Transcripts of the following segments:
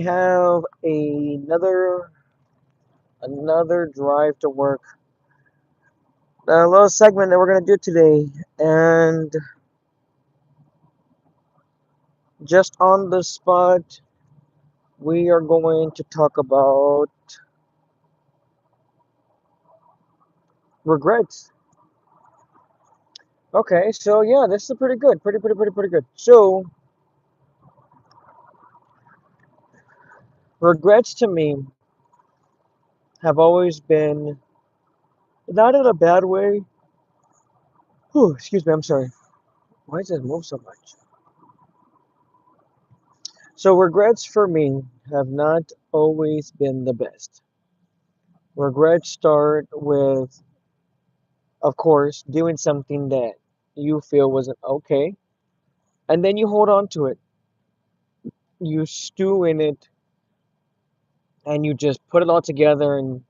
have another drive to work. A little segment that we're gonna do today, and just on the spot, we are going to talk about regrets. Okay, so yeah, this is pretty good, pretty good. So regrets to me have always been not in a bad way. Whew, excuse me, I'm sorry. Why does it move so much? So regrets for me have not always been the best. Regrets start with, of course, doing something that you feel wasn't okay, and then you hold on to it. You stew in it, and you just put it all together, and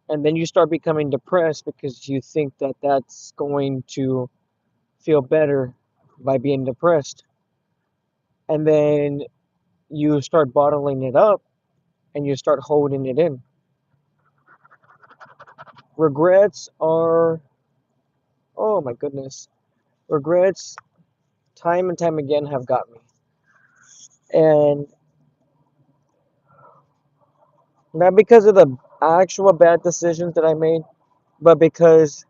then you start becoming depressed because you think that that's going to feel better by being depressed. And then you start bottling it up, and you start holding it in. Regrets are, oh my goodness, regrets time and time again have got me. And not because of the actual bad decisions that I made, but because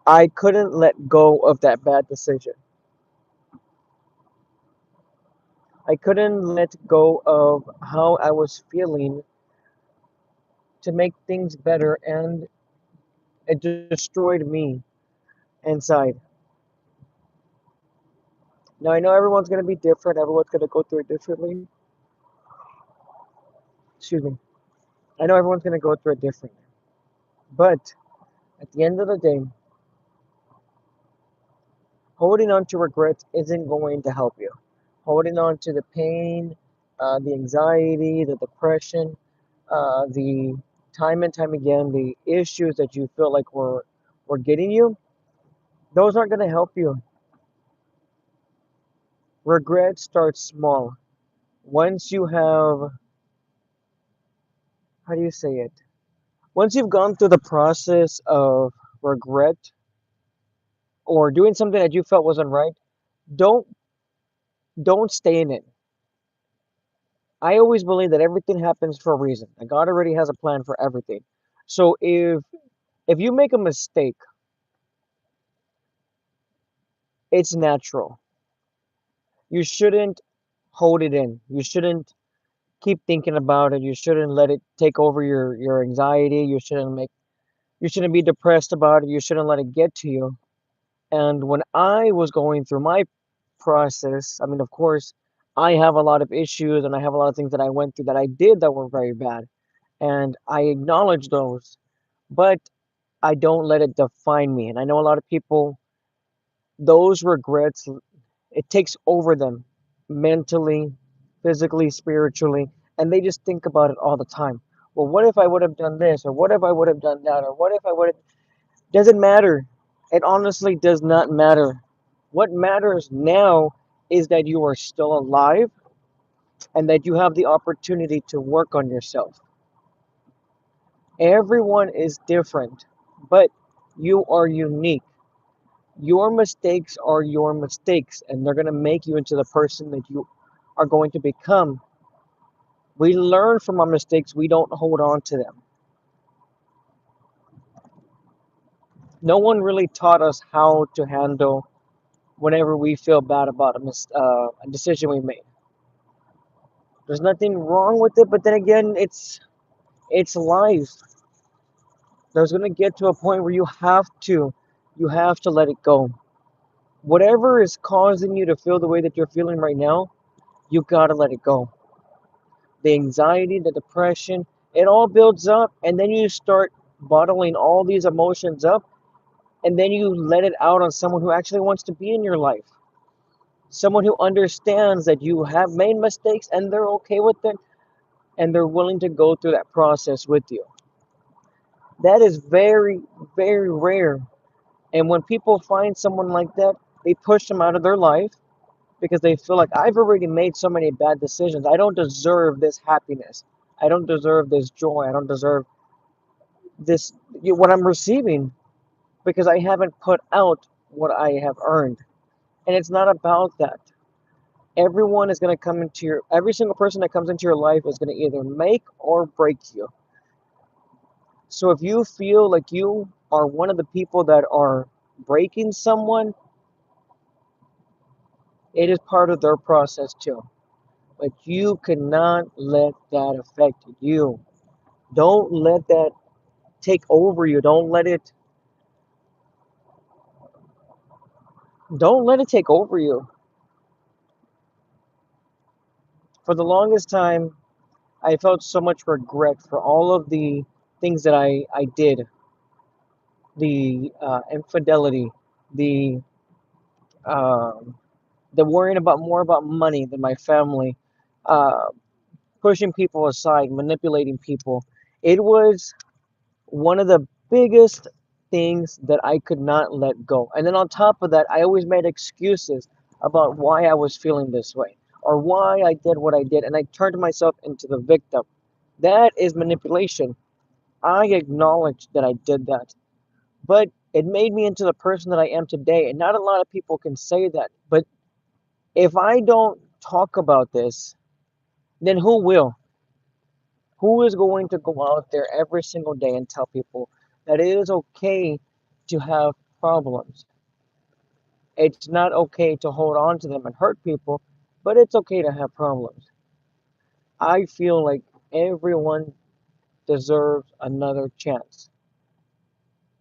I couldn't let go of that bad decision. I couldn't let go of how I was feeling to make things better, and it destroyed me inside. Now, I know everyone's going to be different, everyone's going to go through it differently. Excuse me. I know everyone's going to go through it differently. But at the end of the day, holding on to regrets isn't going to help you. Holding on to the pain, the anxiety, the depression, the time and time again, the issues that you feel like were getting you, those aren't going to help you. Regret starts small. Once you have, how do you say it? Once you've gone through the process of regret or doing something that you felt wasn't right, don't don't stay in it. I always believe that everything happens for a reason. And God already has a plan for everything. So if you make a mistake, it's natural. You shouldn't hold it in. You shouldn't keep thinking about it. You shouldn't let it take over your anxiety. You shouldn't be depressed about it. You shouldn't let it get to you. And when I was going through my process, I mean, of course, I have a lot of issues and I have a lot of things that I went through that I did that were very bad. And I acknowledge those, but I don't let it define me. And I know a lot of people, those regrets, it takes over them mentally, physically, spiritually, and they just think about it all the time. Well, what if I would have done this, or what if I would have done that, or what if I would have. Doesn't matter. It honestly does not matter. What matters now is that you are still alive and that you have the opportunity to work on yourself. Everyone is different, but you are unique. Your mistakes are your mistakes, and they're going to make you into the person that you are going to become. We learn from our mistakes, we don't hold on to them. No one really taught us how to handle whenever we feel bad about a decision we made. There's nothing wrong with it, but then again, it's life. There's going to get to a point where you have to let it go. Whatever is causing you to feel the way that you're feeling right now, you got to let it go. The anxiety, the depression, it all builds up, and then you start bottling all these emotions up, and then you let it out on someone who actually wants to be in your life. Someone who understands that you have made mistakes and they're okay with it, and they're willing to go through that process with you. That is very, very rare. And when people find someone like that, they push them out of their life because they feel like I've already made so many bad decisions. I don't deserve this happiness. I don't deserve this joy. I don't deserve this what I'm receiving because I haven't put out what I have earned. And it's not about that. Everyone is going to come into your every single person that comes into your life is going to either make or break you. So if you feel like you are one of the people that are breaking someone, it is part of their process too. But you cannot let that affect you. Don't let that take over you. Don't let it take over you. For the longest time, I felt so much regret for all of the things that I did, the infidelity, the um, the worrying about more about money than my family, uh, pushing people aside, manipulating people. It was one of the biggest things that I could not let go. And then on top of that, I always made excuses about why I was feeling this way or why I did what I did. And I turned myself into the victim. That is manipulation. I acknowledge that I did that. But it made me into the person that I am today. And not a lot of people can say that. But if I don't talk about this, then who will? Who is going to go out there every single day and tell people that it is okay to have problems? It's not okay to hold on to them and hurt people, but it's okay to have problems. I feel like everyone deserves another chance.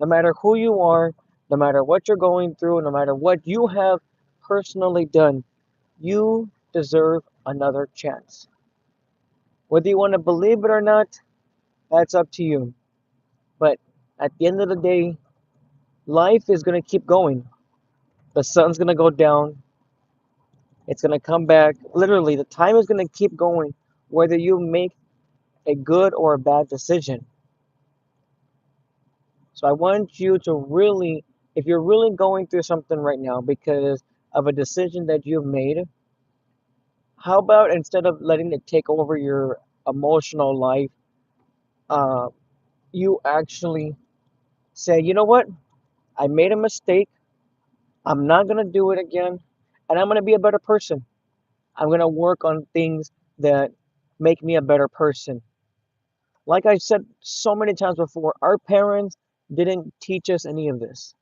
No matter who you are, no matter what you're going through, no matter what you have personally done, you deserve another chance. Whether you want to believe it or not, that's up to you. But at the end of the day, life is going to keep going. The sun's going to go down. It's going to come back. Literally, the time is going to keep going, whether you make a good or a bad decision. So I want you to really, if you're really going through something right now because of a decision that you've made, how about instead of letting it take over your emotional life, uh, you actually say, you know what? I made a mistake. I'm not going to do it again. And I'm going to be a better person. I'm going to work on things that make me a better person. Like I said so many times before, our parents didn't teach us any of this.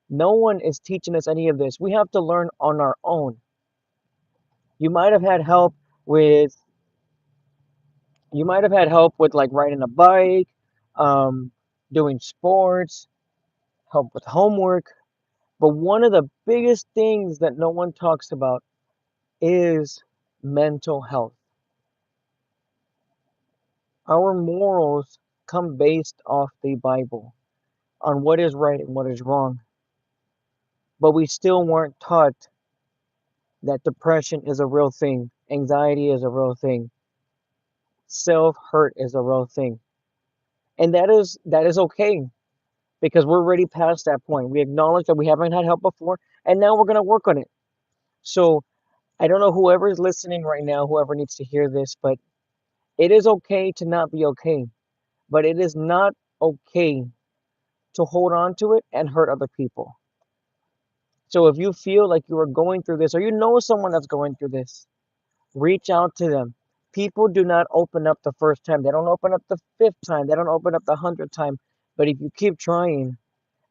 No one is teaching us any of this. We have to learn on our own. You might have had help with you might have had help with like riding a bike, um, doing sports, help with homework. But one of the biggest things that no one talks about is mental health. Our morals come based off the Bible on what is right and what is wrong. But we still weren't taught that depression is a real thing, anxiety is a real thing, self-hurt is a real thing. And that is okay because we're already past that point. We acknowledge that we haven't had help before and now we're going to work on it. So, I don't know whoever is listening right now, whoever needs to hear this, but it is okay to not be okay. But it is not okay to hold on to it and hurt other people. So if you feel like you are going through this or you know someone that's going through this, reach out to them. People do not open up the first time. They don't open up the fifth time. They don't open up the 100th time. But if you keep trying,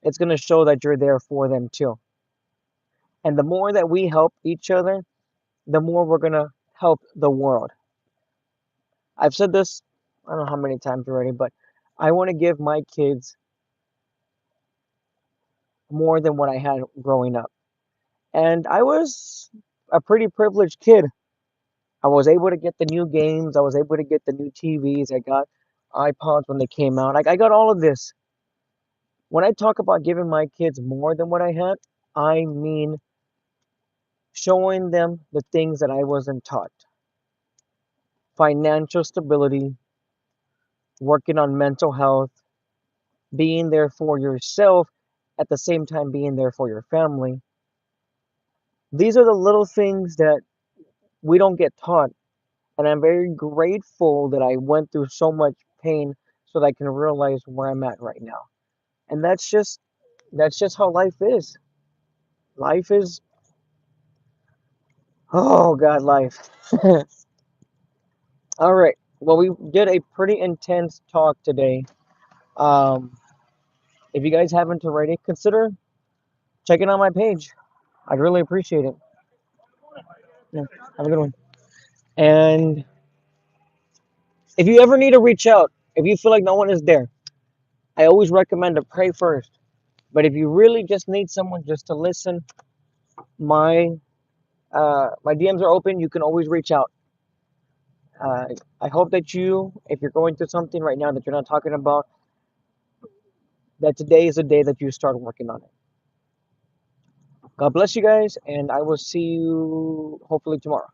it's going to show that you're there for them too. And the more that we help each other, the more we're going to help the world. I've said this, I don't know how many times already, but I want to give my kids more than what I had growing up. And I was a pretty privileged kid. I was able to get the new games. I was able to get the new TVs. I got iPods when they came out. I got all of this. When I talk about giving my kids more than what I had, I mean showing them the things that I wasn't taught. Financial stability, working on mental health, being there for yourself, at the same time being there for your family, These are the little things that we don't get taught, and I'm very grateful that I went through so much pain so that I can realize where I'm at right now. And that's just how life is. Life is, oh God, life. All right. Well, we did a pretty intense talk today. Um, if you guys haven't already, consider checking out my page. I'd really appreciate it. Yeah, have a good one. And if you ever need to reach out, if you feel like no one is there, I always recommend to pray first. But if you really just need someone just to listen, my my DMs are open. You can always reach out. Uh, I hope that you, if you're going through something right now that you're not talking about, that today is the day that you start working on it. God bless you guys, and I will see you hopefully tomorrow.